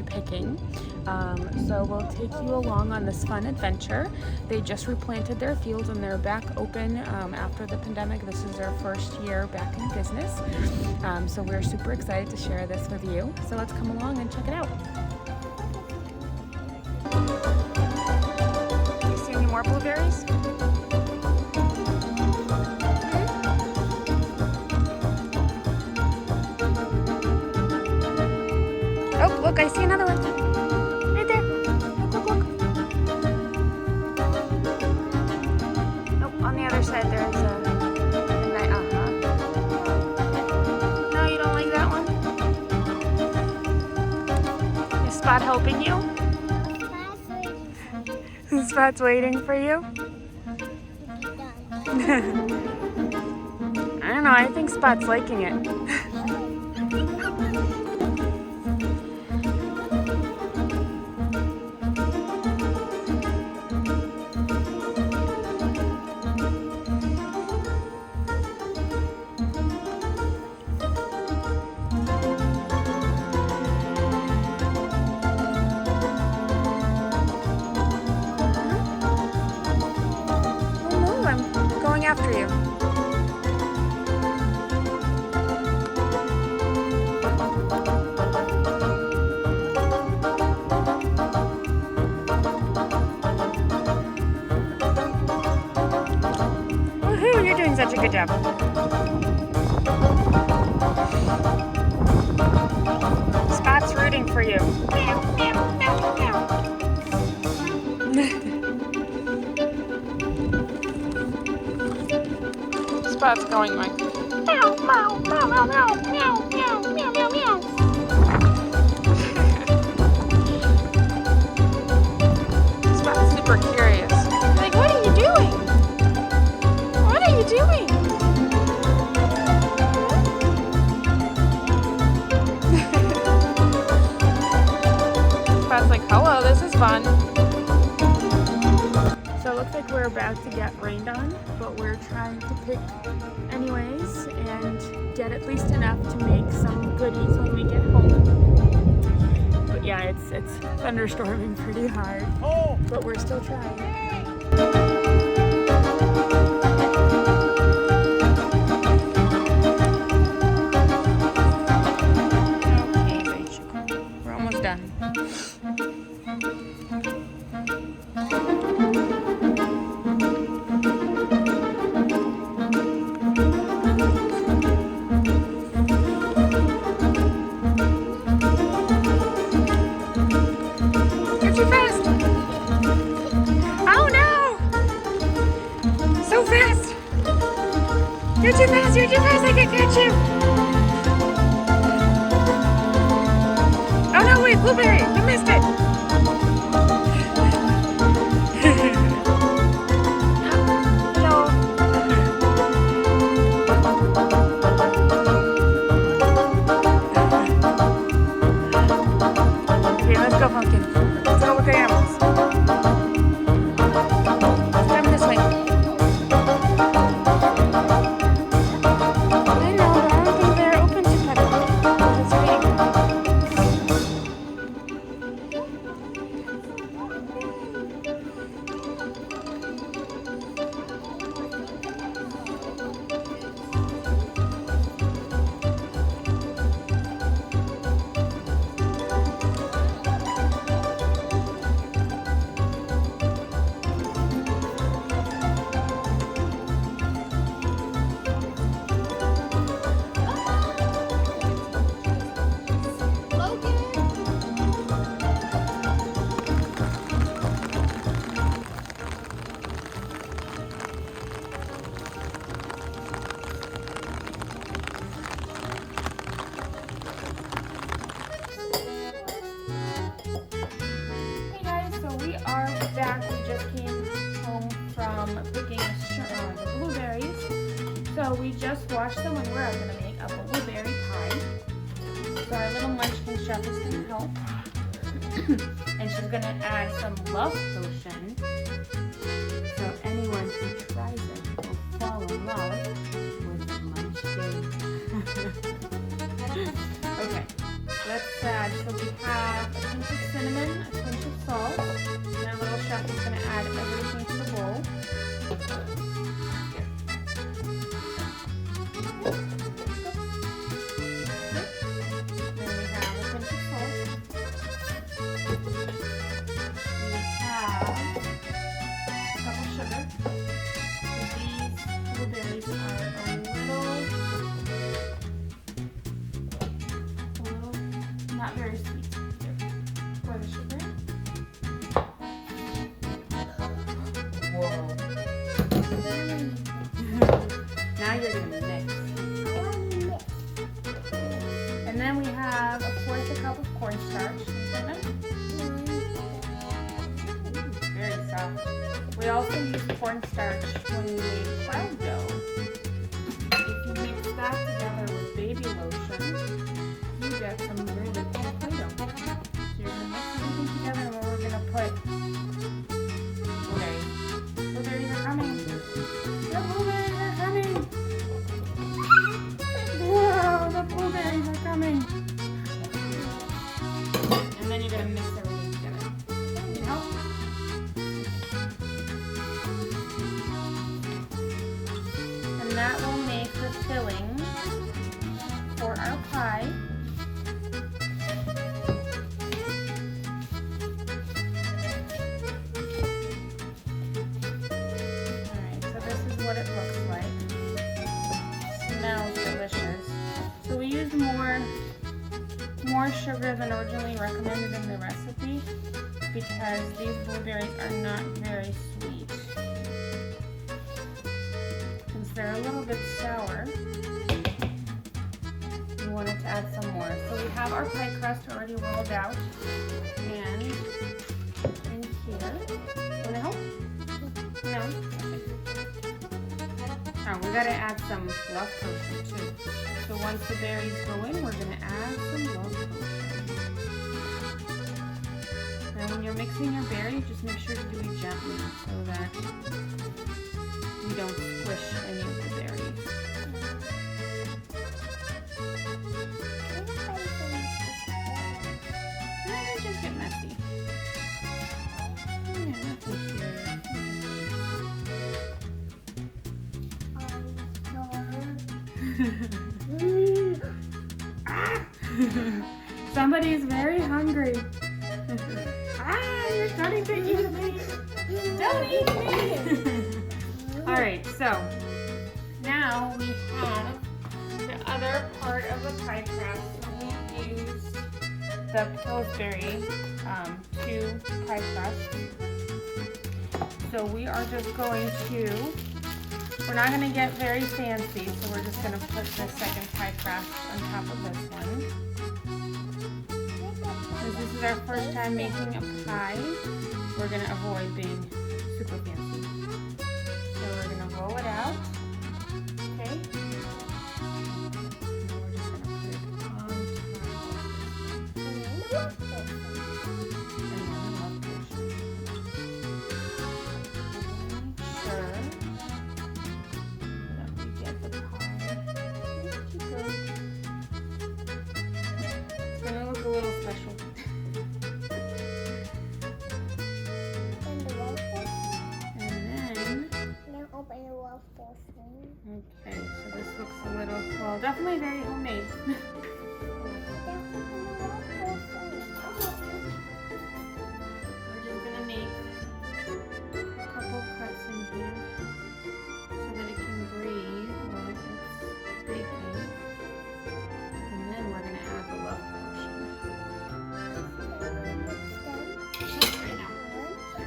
picking. So we'll take you along on this fun adventure. They just replanted their fields and they're back open after the pandemic. This is their first year back in business. So we're super excited to share this with you. So let's come along and check it out. You see any more blueberries? Oh, look, I see another one. Right there. Look, look, look. Oh, on the other side there's a night. No, you don't like that one? Is Spot helping you? Spot's waiting for you. I don't know, I think Spot's liking it. After you. Woohoo, you're doing such a good job. Spot's rooting for you. Meow, meow, meow, meow. Spot's going like meow, meow, meow, meow, meow, meow, meow, meow, meow, meow. Spot's super curious. Like, what are you doing? What are you doing? Spot's like, hello, this is fun. So it looks like we're about to get rained on, but we're trying to pick anyways and get at least enough to make some goodies when we get home. But yeah, it's thunderstorming pretty hard, but we're still trying. Okay, basically, we're almost done. Too fast! Oh no! So fast! You're too fast, I can catch you! Oh no, wait, blueberry! You missed it! No. Okay, let's go, Pumpkin. Let's go with the animals. Come this way. I know, but I don't think they're open to pet it. Let's wait. back. We just came home from picking the blueberries. So we just washed them and we're going to make a blueberry pie. So our little Munchkin chef is going to help. And she's going to add some love potion. So anyone who tries it will fall in love with Munchkin. Okay, let's add, so we have a cinnamon, a pinch of salt, and our little chef is going to add everything to the bowl. Then we have a pinch of salt. We have a cup of sugar. These blueberries are a little not very sweet. Pour the sugar. Whoa. Now you're going to mix. And then we have a fourth a cup of cornstarch. Very soft. We also use cornstarch when we make cloud dough. If you mix that together with baby lotion, you get some really good Play-Doh. So you're going to mix everything together, and we're going to put blueberries. Blueberries are coming. The blueberries are coming. Wow, the blueberries are coming. And then you're going to mix everything together. Need help? And that will make the filling for our pie. Alright, so this is what it looks like. Smells delicious. So we used more sugar than originally recommended in the recipe because these blueberries are not very sweet. Since they're a little bit sour, we wanted to add some more. So we have our pie crust already rolled out, and in here, want to help? No? Okay. Oh, we gotta add some love potion too. So once the berries go in, we're gonna add some love potion. Now when you're mixing your berries, just make sure to do it gently so that we don't squish any of the berries. They just get messy. Yeah, nothing serious. Somebody's very hungry. You're starting to eat me. Don't eat me. Alright, so now we have the other part of the pie crust. We used the Pillsbury 2 pie crust. So we are just going to, we're not going to get very fancy, so we're just going to put the second pie crust on top of this one. Since this is our first time making a pie, we're going to avoid being super fancy. So we're going to roll it out. Okay? And we're just going to put it on top. And then the love potion. Sure that we get the pie. It's going to look a little special. Okay, so this looks a little, well, definitely very homemade. We're just going to make a couple cuts in here so that it can breathe while it's baking. And then we're going to add the love potion. Right now. Here,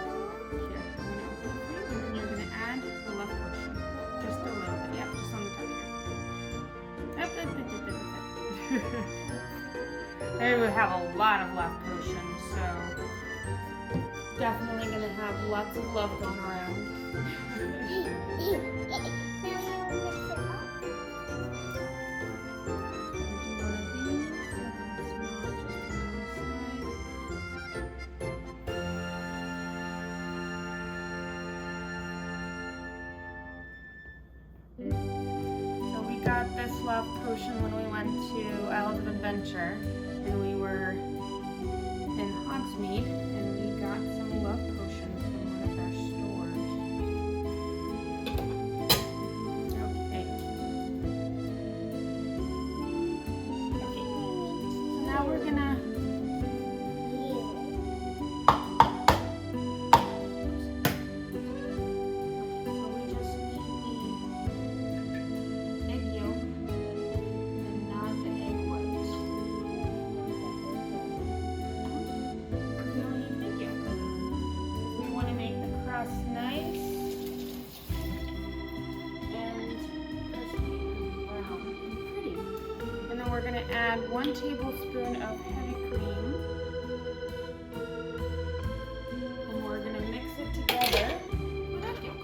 I'm going to open it for you, and then you're going to add the love potion. Just a little bit, yeah, just on the top here. There we have a lot of love potion, so definitely going to have lots of love going around. So we got this love potion when we went to Islands of Adventure, and we were Hogsmeade, and we got some love potions from one of our stores. Okay. So now we're gonna nice and crispy and brown and pretty. And then we're going to add 1 tablespoon of heavy cream. And we're going to mix it together with egg yolk.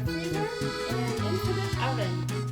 Freezer and into the oven.